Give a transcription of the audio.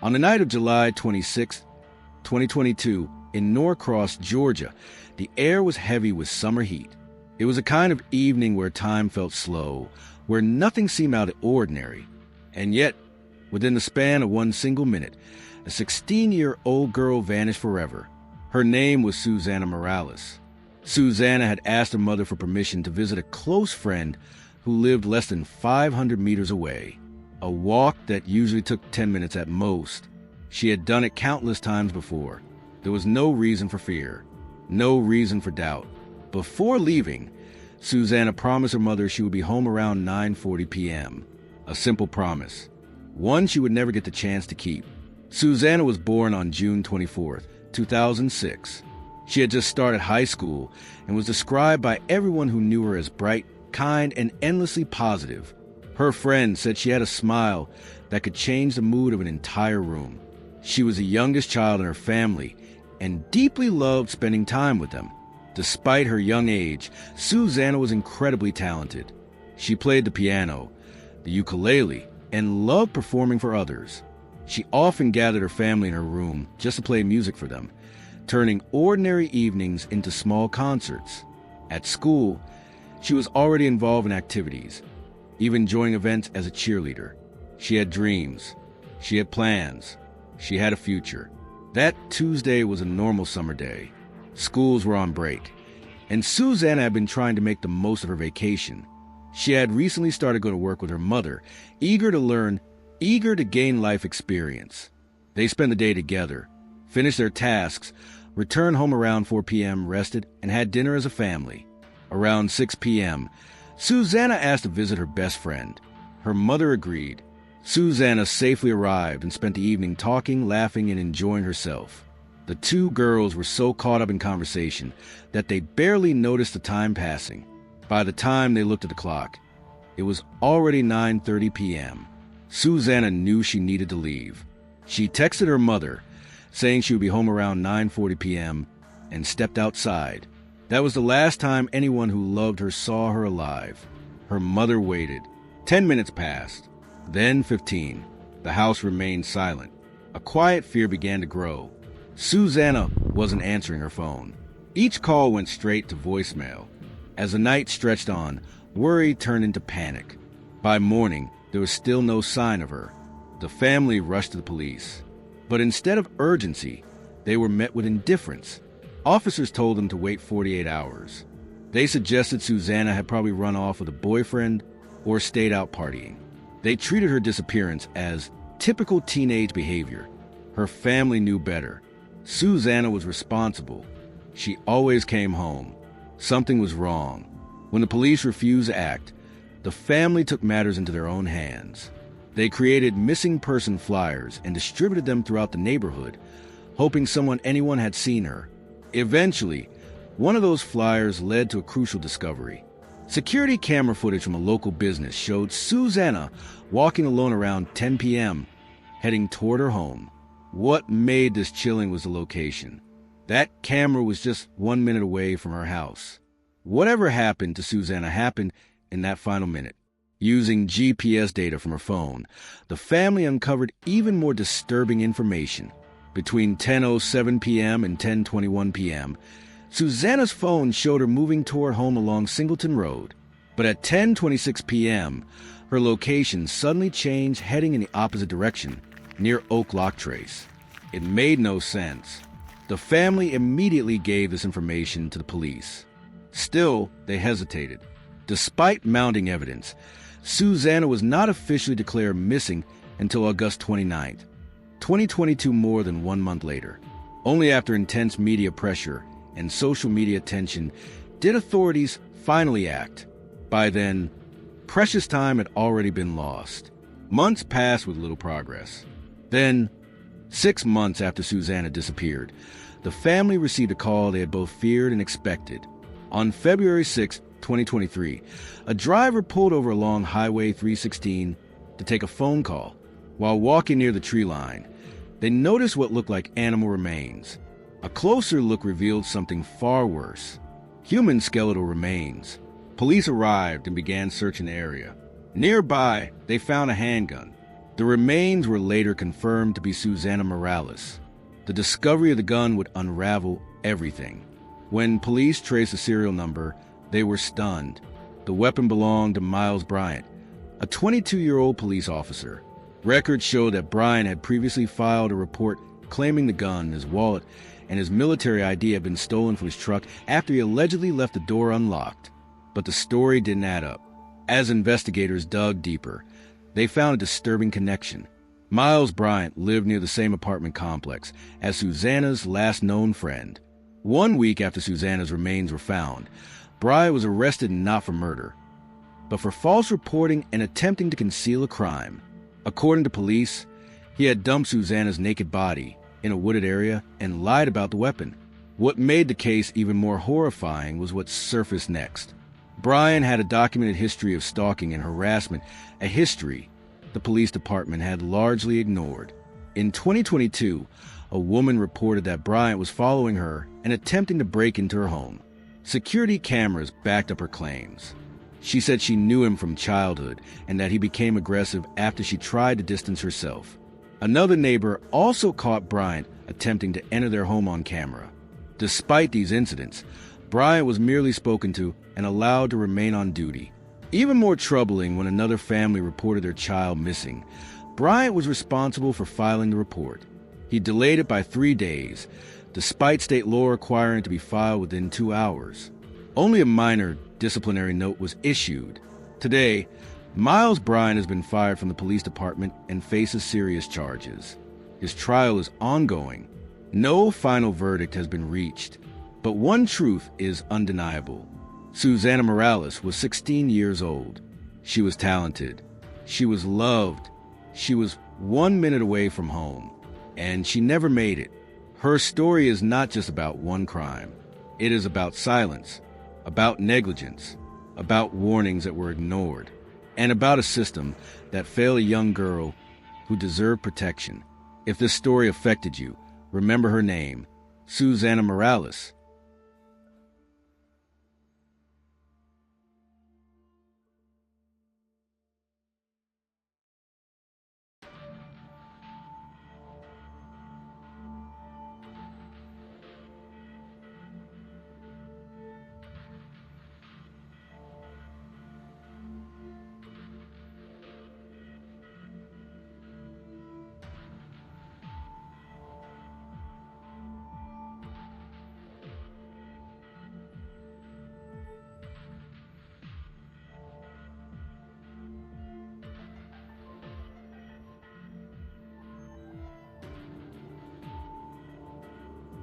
On the night of July 26, 2022, in Norcross, Georgia, the air was heavy with summer heat. It was a kind of evening where time felt slow, where nothing seemed out of ordinary. And yet, within the span of one single minute, a 16-year-old girl vanished forever. Her name was Suzanna Morales. Suzanna had asked her mother for permission to visit a close friend who lived less than 500 meters away, a walk that usually took 10 minutes at most. She had done it countless times before. There was no reason for fear, no reason for doubt. Before leaving, Suzanna promised her mother she would be home around 9:40 p.m. A simple promise, one she would never get the chance to keep. Suzanna was born on June 24, 2006. She had just started high school and was described by everyone who knew her as bright, kind, and endlessly positive. Her friends said she had a smile that could change the mood of an entire room. She was the youngest child in her family and deeply loved spending time with them. Despite her young age, Suzanna was incredibly talented. She played the piano, the ukulele, and loved performing for others. She often gathered her family in her room just to play music for them, turning ordinary evenings into small concerts. At school, she was already involved in activities, even joining events as a cheerleader. She had dreams. She had plans. She had a future. That Tuesday was a normal summer day. Schools were on break, and Suzanna had been trying to make the most of her vacation. She had recently started going to work with her mother, eager to learn, eager to gain life experience. They spent the day together, finished their tasks, returned home around 4 p.m., rested, and had dinner as a family. Around 6 p.m., Suzanna asked to visit her best friend. Her mother agreed. Suzanna safely arrived and spent the evening talking, laughing, and enjoying herself. The two girls were so caught up in conversation that they barely noticed the time passing. By the time they looked at the clock, it was already 9:30 p.m. Suzanna knew she needed to leave. She texted her mother, saying she would be home around 9:40 p.m., and stepped outside. That was the last time anyone who loved her saw her alive. Her mother waited. 10 minutes passed. Then 15. The house remained silent. A quiet fear began to grow. Suzanna wasn't answering her phone. Each call went straight to voicemail. As the night stretched on, worry turned into panic. By morning, there was still no sign of her. The family rushed to the police. But instead of urgency, they were met with indifference. Officers told them to wait 48 hours. They suggested Suzanna had probably run off with a boyfriend or stayed out partying. They treated her disappearance as typical teenage behavior. Her family knew better. Suzanna was responsible. She always came home. Something was wrong. When the police refused to act, the family took matters into their own hands. They created missing person flyers and distributed them throughout the neighborhood, hoping anyone had seen her. Eventually, one of those flyers led to a crucial discovery. Security camera footage from a local business showed Suzanna walking alone around 10 p.m., heading toward her home. What made this chilling was the location. That camera was just 1 minute away from her house. Whatever happened to Suzanna happened in that final minute. Using GPS data from her phone, the family uncovered even more disturbing information. Between 10:07 p.m. and 10:21 p.m., Suzanna's phone showed her moving toward home along Singleton Road. But at 10:26 p.m., her location suddenly changed, heading in the opposite direction, near Oak Lock Trace. It made no sense. The family immediately gave this information to the police. Still, they hesitated. Despite mounting evidence, Suzanna was not officially declared missing until August 29th, 2022, more than 1 month later. Only after intense media pressure and social media attention did authorities finally act. By then, precious time had already been lost. Months passed with little progress. Then, 6 months after Suzanna disappeared, the family received a call they had both feared and expected. On February 6, 2023, a driver pulled over along Highway 316 to take a phone call. While walking near the tree line, they noticed what looked like animal remains. A closer look revealed something far worse: human skeletal remains. Police arrived and began searching the area. Nearby, they found a handgun. The remains were later confirmed to be Suzanna Morales. The discovery of the gun would unravel everything. When police traced the serial number, they were stunned. The weapon belonged to Miles Bryant, a 22-year-old police officer. Records show that Bryant had previously filed a report claiming the gun, his wallet, and his military ID had been stolen from his truck after he allegedly left the door unlocked. But the story didn't add up. As investigators dug deeper, they found a disturbing connection. Miles Bryant lived near the same apartment complex as Suzanna's last known friend. 1 week after Suzanna's remains were found, Bryant was arrested not for murder, but for false reporting and attempting to conceal a crime. According to police, he had dumped Suzanna's naked body in a wooded area and lied about the weapon. What made the case even more horrifying was what surfaced next. Bryant had a documented history of stalking and harassment, a history the police department had largely ignored. In 2022, a woman reported that Bryant was following her and attempting to break into her home. Security cameras backed up her claims. She said she knew him from childhood and that he became aggressive after she tried to distance herself. Another neighbor also caught Bryant attempting to enter their home on camera. Despite these incidents, Bryant was merely spoken to and allowed to remain on duty. Even more troubling, when another family reported their child missing, Bryant was responsible for filing the report. He delayed it by 3 days, despite state law requiring it to be filed within 2 hours. Only a minor disciplinary note was issued. Today, Miles Bryant has been fired from the police department and faces serious charges. His trial is ongoing. No final verdict has been reached, but one truth is undeniable. Suzanna Morales was 16 years old. She was talented. She was loved. She was 1 minute away from home, and she never made it. Her story is not just about one crime. It is about silence, about negligence, about warnings that were ignored, and about a system that failed a young girl who deserved protection. If this story affected you, remember her name, Suzanna Morales.